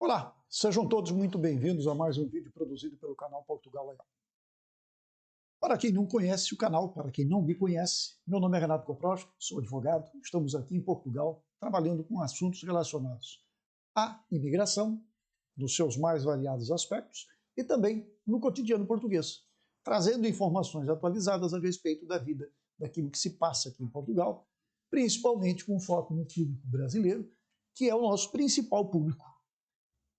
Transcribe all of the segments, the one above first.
Olá, sejam todos muito bem-vindos a mais um vídeo produzido pelo canal Portugal Legal. Para quem não conhece o canal, para quem não me conhece, meu nome é Renato Koprowski, sou advogado, estamos aqui em Portugal trabalhando com assuntos relacionados à imigração, nos seus mais variados aspectos, e também no cotidiano português, trazendo informações atualizadas a respeito da vida, daquilo que se passa aqui em Portugal, principalmente com foco no público brasileiro, que é o nosso principal público,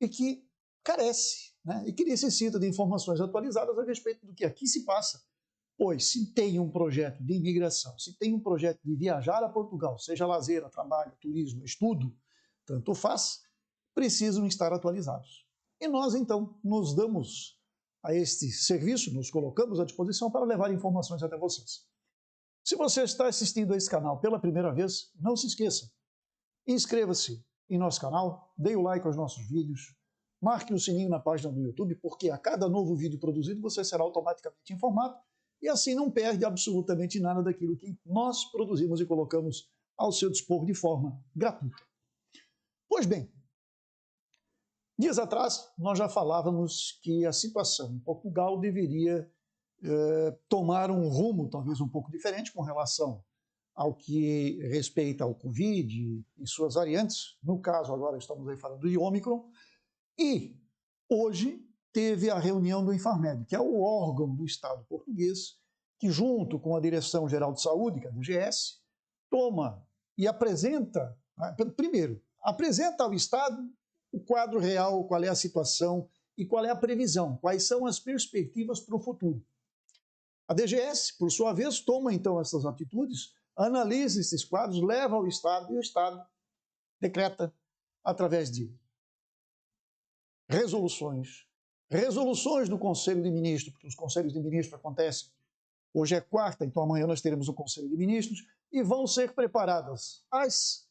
e que carece, e que necessita de informações atualizadas a respeito do que aqui se passa. Pois se tem um projeto de imigração, se tem um projeto de viajar a Portugal, seja lazer, trabalho, turismo, estudo, tanto faz, precisam estar atualizados. E nós, então, nos damos a este serviço, nos colocamos à disposição para levar informações até vocês. Se você está assistindo a esse canal pela primeira vez, não se esqueça, inscreva-se em nosso canal, dê o like aos nossos vídeos, marque o sininho na página do YouTube, porque a cada novo vídeo produzido você será automaticamente informado e assim não perde absolutamente nada daquilo que nós produzimos e colocamos ao seu dispor de forma gratuita. Pois bem, dias atrás nós já falávamos que a situação em Portugal deveria tomar um rumo talvez um pouco diferente com relação ao que respeita ao Covid e suas variantes. No caso, agora estamos aí falando de Ômicron. E hoje teve a reunião do Infarmed, que é o órgão do Estado português, que junto com a Direção-Geral de Saúde, que é a DGS, toma e apresenta, primeiro, apresenta ao Estado o quadro real, qual é a situação e qual é a previsão, quais são as perspectivas para o futuro. A DGS, por sua vez, toma então essas atitudes, analisa esses quadros, leva ao Estado e o Estado decreta através de resoluções do Conselho de Ministros, porque os Conselhos de Ministros acontecem, hoje é quarta, então amanhã nós teremos o Conselho de Ministros, e vão ser preparadas as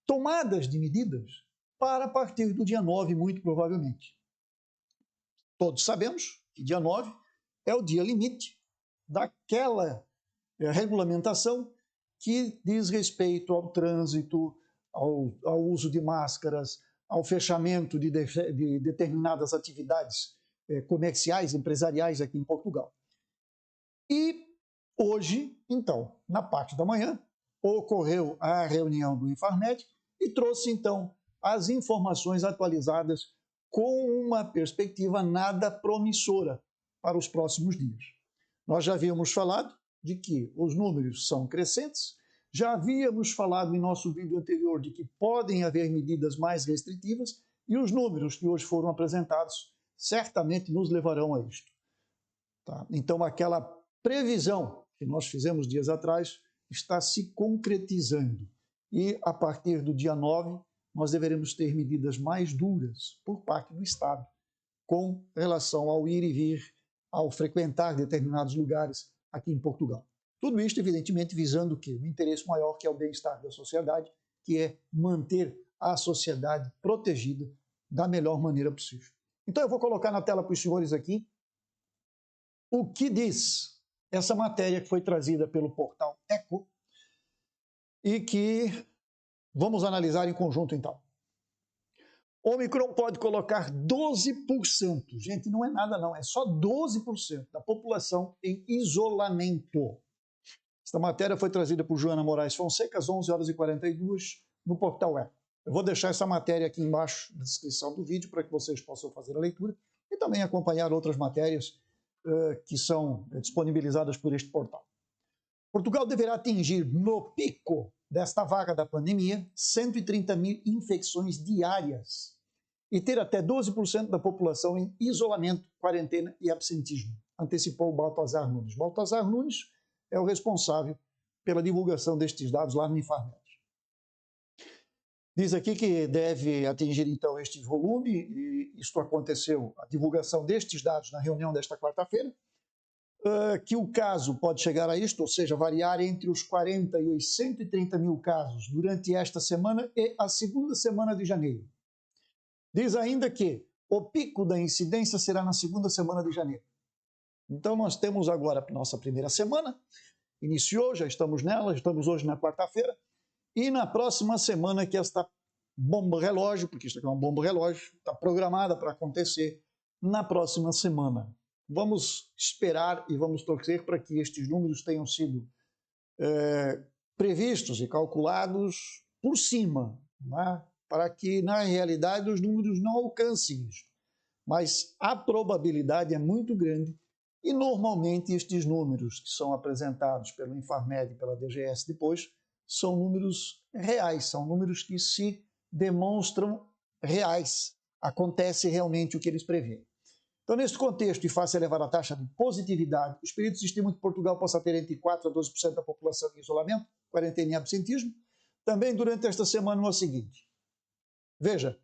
tomadas de medidas para a partir do dia 9, muito provavelmente. Todos sabemos que dia 9 é o dia limite daquela regulamentação que diz respeito ao trânsito, ao uso de máscaras, ao fechamento de determinadas atividades comerciais, empresariais aqui em Portugal. E hoje, então, na parte da manhã, ocorreu a reunião do Infarmed e trouxe, então, as informações atualizadas com uma perspectiva nada promissora para os próximos dias. Nós já havíamos falado de que os números são crescentes, já havíamos falado em nosso vídeo anterior de que podem haver medidas mais restritivas e os números que hoje foram apresentados certamente nos levarão a isto. Tá? Então, aquela previsão que nós fizemos dias atrás está se concretizando e, a partir do dia 9, nós deveremos ter medidas mais duras por parte do Estado com relação ao ir e vir, ao frequentar determinados lugares aqui em Portugal. Tudo isso, evidentemente, visando o quê? O interesse maior, que é o bem-estar da sociedade, que é manter a sociedade protegida da melhor maneira possível. Então eu vou colocar na tela para os senhores aqui o que diz essa matéria que foi trazida pelo portal Eco e que vamos analisar em conjunto, então. Ômicron pode colocar 12%, gente, não é nada não, é só 12% da população em isolamento. Esta matéria foi trazida por Joana Moraes Fonseca às 11h42 no portal Eco. Eu vou deixar essa matéria aqui embaixo na descrição do vídeo para que vocês possam fazer a leitura e também acompanhar outras matérias que são disponibilizadas por este portal. Portugal deverá atingir, no pico desta vaga da pandemia, 130 mil infecções diárias e ter até 12% da população em isolamento, quarentena e absentismo, antecipou Baltazar Nunes. Baltazar Nunes é o responsável pela divulgação destes dados lá no Infarmed. Diz aqui que deve atingir, então, este volume, e isto aconteceu, a divulgação destes dados na reunião desta quarta-feira, que o caso pode chegar a isto, ou seja, variar entre os 40 e os 130 mil casos durante esta semana e a segunda semana de janeiro. Diz ainda que o pico da incidência será na segunda semana de janeiro. Então nós temos agora a nossa primeira semana, iniciou, já estamos nela, estamos hoje na quarta-feira, e na próxima semana que esta bomba relógio, porque isso aqui é uma bomba relógio, está programada para acontecer na próxima semana. Vamos esperar e vamos torcer para que estes números tenham sido previstos e calculados por cima, né? Para que, na realidade, os números não alcancem isso. Mas a probabilidade é muito grande e, normalmente, estes números que são apresentados pelo Infarmed e pela DGS depois são números reais, são números que se demonstram reais. Acontece realmente o que eles prevêem. Então, neste contexto, e face a elevar a taxa de positividade, os peritos estimam que Portugal possa ter entre 4% a 12% da população em isolamento, quarentena e absentismo. Também durante esta semana é o seguinte. Veja,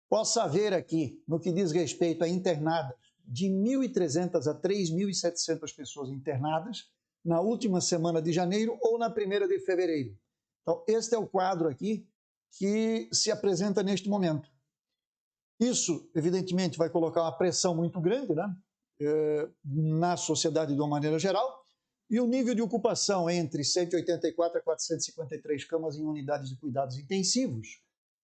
posso haver aqui, no que diz respeito a internadas, de 1.300 a 3.700 pessoas internadas na última semana de janeiro ou na primeira de fevereiro. Então, este é o quadro aqui que se apresenta neste momento. Isso, evidentemente, vai colocar uma pressão muito grande, né, na sociedade de uma maneira geral, e o nível de ocupação entre 184 a 453 camas em unidades de cuidados intensivos,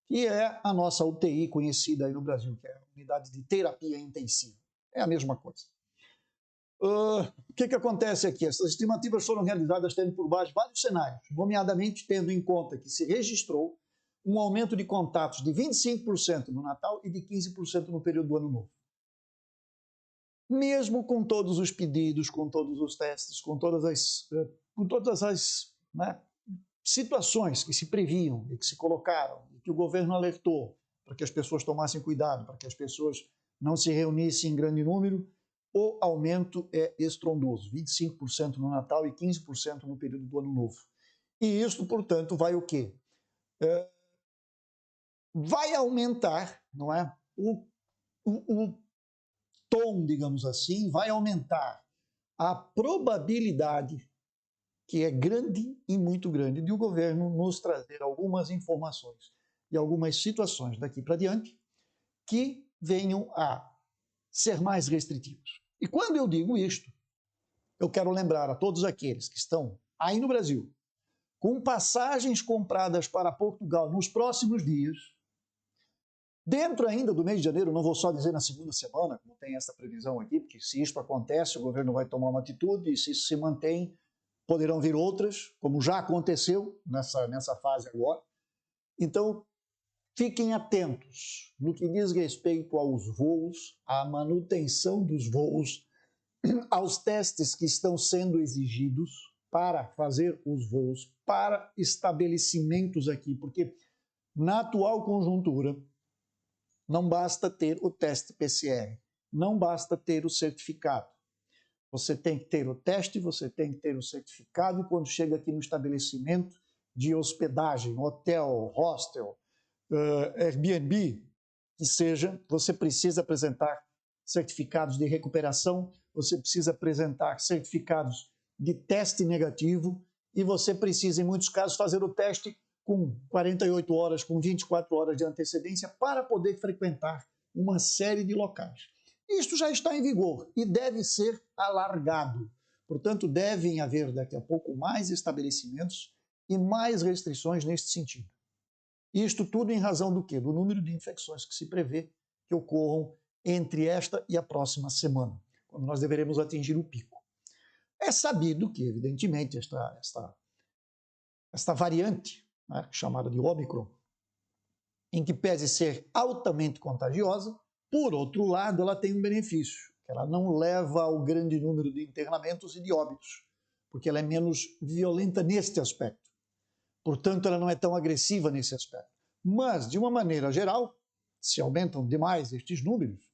que é a nossa UTI conhecida aí no Brasil, que é a unidade de terapia intensiva. É a mesma coisa. O que acontece aqui? Essas estimativas foram realizadas tendo por base vários cenários, nomeadamente tendo em conta que se registrou um aumento de contatos de 25% no Natal e de 15% no período do Ano Novo. Mesmo com todos os pedidos, com todos os testes, com todas as situações que se previam e que se colocaram, e que o governo alertou para que as pessoas tomassem cuidado, para que as pessoas não se reunissem em grande número, o aumento é estrondoso, 25% no Natal e 15% no período do Ano Novo. E isso, portanto, vai o quê? Vai aumentar, não é? O tom, digamos assim, vai aumentar a probabilidade, que é grande e muito grande, de o governo nos trazer algumas informações e algumas situações daqui para diante que venham a ser mais restritivos. E quando eu digo isto, eu quero lembrar a todos aqueles que estão aí no Brasil com passagens compradas para Portugal nos próximos dias, dentro ainda do mês de janeiro, não vou só dizer na segunda semana, como tem essa previsão aqui, porque se isto acontece, o governo vai tomar uma atitude, e se isso se mantém, poderão vir outras, como já aconteceu nessa fase agora. Então, fiquem atentos no que diz respeito aos voos, à manutenção dos voos, aos testes que estão sendo exigidos para fazer os voos, para estabelecimentos aqui, porque na atual conjuntura não basta ter o teste PCR, não basta ter o certificado. Você tem que ter o teste, você tem que ter o certificado, e quando chega aqui no estabelecimento de hospedagem, hotel, hostel, Airbnb, que seja, você precisa apresentar certificados de recuperação, você precisa apresentar certificados de teste negativo, e você precisa, em muitos casos, fazer o teste com 48 horas, com 24 horas de antecedência, para poder frequentar uma série de locais. Isto já está em vigor e deve ser alargado. Portanto, devem haver daqui a pouco mais estabelecimentos e mais restrições neste sentido. Isto tudo em razão do quê? Do número de infecções que se prevê que ocorram entre esta e a próxima semana, quando nós deveremos atingir o pico. É sabido que, evidentemente, esta variante, né, chamada de Ômicron, em que pese ser altamente contagiosa, por outro lado, ela tem um benefício, que ela não leva ao grande número de internamentos e de óbitos, porque ela é menos violenta neste aspecto. Portanto, ela não é tão agressiva nesse aspecto. Mas, de uma maneira geral, se aumentam demais estes números,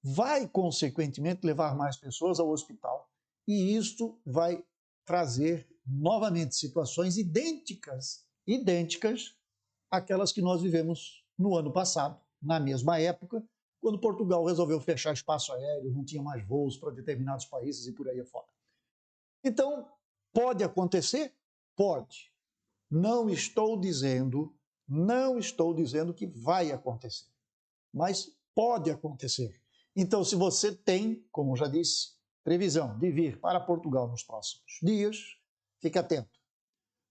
vai, consequentemente, levar mais pessoas ao hospital, e isto vai trazer novamente situações idênticas àquelas que nós vivemos no ano passado, na mesma época, quando Portugal resolveu fechar espaço aéreo, não tinha mais voos para determinados países e por aí afora. Então, pode acontecer? Pode. Não estou dizendo que vai acontecer, mas pode acontecer. Então, se você tem, como já disse, previsão de vir para Portugal nos próximos dias, fique atento.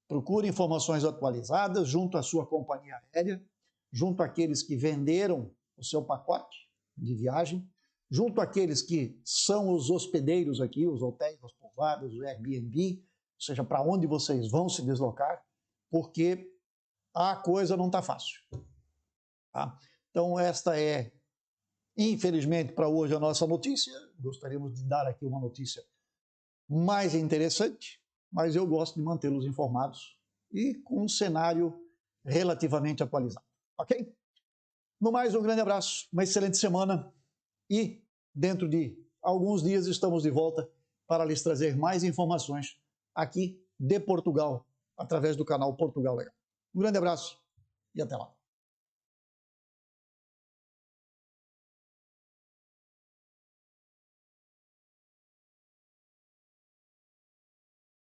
Procure informações atualizadas junto à sua companhia aérea, junto àqueles que venderam o seu pacote de viagem, junto àqueles que são os hospedeiros aqui, os hotéis, as pousadas, o Airbnb, ou seja, para onde vocês vão se deslocar, porque a coisa não está fácil. Tá? Então, esta é, infelizmente, para hoje a nossa notícia. Gostaríamos de dar aqui uma notícia mais interessante, mas eu gosto de mantê-los informados e com um cenário relativamente atualizado. Ok? No mais, um grande abraço, uma excelente semana e dentro de alguns dias estamos de volta para lhes trazer mais informações aqui de Portugal, através do canal Portugal Legal. Um grande abraço e até lá.